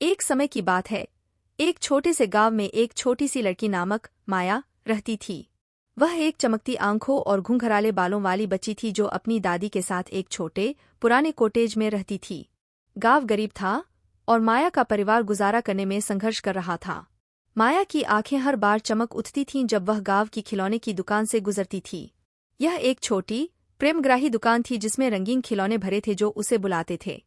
एक समय की बात है, एक छोटे से गांव में एक छोटी सी लड़की नामक माया रहती थी। वह एक चमकती आंखों और घुंघराले बालों वाली बच्ची थी जो अपनी दादी के साथ एक छोटे पुराने कॉटेज में रहती थी। गांव गरीब था और माया का परिवार गुजारा करने में संघर्ष कर रहा था। माया की आंखें हर बार चमक उठती थीं जब वह गांव की खिलौने की दुकान से गुजरती थी। यह एक छोटी प्रेमग्राही दुकान थी जिसमें रंगीन खिलौने भरे थे जो उसे बुलाते थे।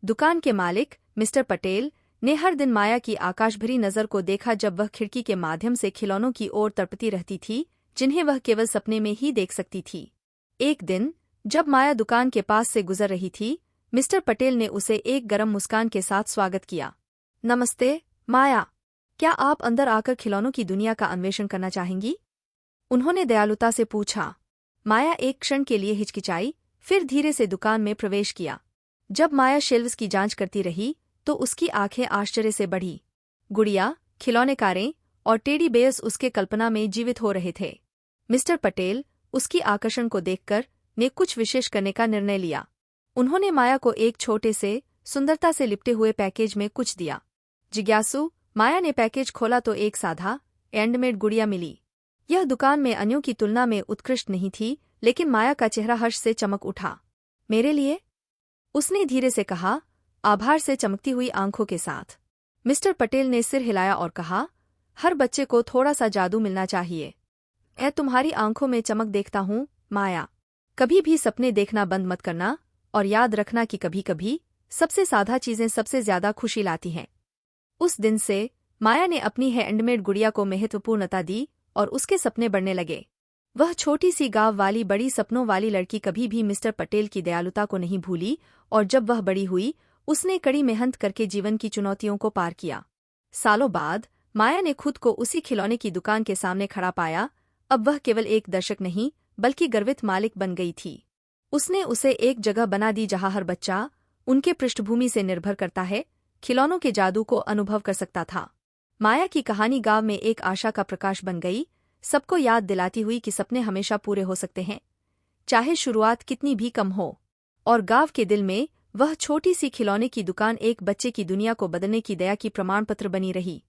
दुकान के मालिक मिस्टर पटेल ने हर दिन माया की आकाश भरी नज़र को देखा जब वह खिड़की के माध्यम से खिलौनों की ओर तड़पती रहती थी जिन्हें वह केवल सपने में ही देख सकती थी। एक दिन जब माया दुकान के पास से गुजर रही थी, मिस्टर पटेल ने उसे एक गर्म मुस्कान के साथ स्वागत किया। नमस्ते माया, क्या आप अंदर आकर खिलौनों की दुनिया का अन्वेषण करना चाहेंगी? उन्होंने दयालुता से पूछा। माया एक क्षण के लिए हिचकिचाई, फिर धीरे से दुकान में प्रवेश किया। जब माया शेल्व्स की जांच करती रही तो उसकी आंखें आश्चर्य से बढ़ी। गुड़िया, खिलौने कारें और टेडी बेयर्स उसके कल्पना में जीवित हो रहे थे। मिस्टर पटेल उसकी आकर्षण को देखकर ने कुछ विशेष करने का निर्णय लिया। उन्होंने माया को एक छोटे से सुंदरता से लिपटे हुए पैकेज में कुछ दिया। जिज्ञासु माया ने पैकेज खोला तो एक साधा हैंडमेड गुड़िया मिली। यह दुकान में अन्यों की तुलना में उत्कृष्ट नहीं थी, लेकिन माया का चेहरा हर्ष से चमक उठा। मेरे लिए? उसने धीरे से कहा, आभार से चमकती हुई आंखों के साथ। मिस्टर पटेल ने सिर हिलाया और कहा, हर बच्चे को थोड़ा सा जादू मिलना चाहिए। मैं तुम्हारी आंखों में चमक देखता हूँ माया। कभी भी सपने देखना बंद मत करना और याद रखना कि कभी कभी सबसे सादा चीजें सबसे ज्यादा खुशी लाती हैं। उस दिन से माया ने अपनी हैंडमेड गुड़िया को महत्वपूर्णता दी और उसके सपने बढ़ने लगे। वह छोटी सी गांव वाली बड़ी सपनों वाली लड़की कभी भी मिस्टर पटेल की दयालुता को नहीं भूली और जब वह बड़ी हुई उसने कड़ी मेहनत करके जीवन की चुनौतियों को पार किया। सालों बाद माया ने खुद को उसी खिलौने की दुकान के सामने खड़ा पाया। अब वह केवल एक दर्शक नहीं बल्कि गर्वित मालिक बन गई थी। उसने उसे एक जगह बना दी जहां हर बच्चा उनके पृष्ठभूमि से निर्भर करता है खिलौनों के जादू को अनुभव कर सकता था। माया की कहानी गांव में एक आशा का प्रकाश बन गई, सबको याद दिलाती हुई कि सपने हमेशा पूरे हो सकते हैं, चाहे शुरुआत कितनी भी कम हो। और गांव के दिल में वह छोटी सी खिलौने की दुकान एक बच्चे की दुनिया को बदलने की दया की प्रमाण पत्र बनी रही।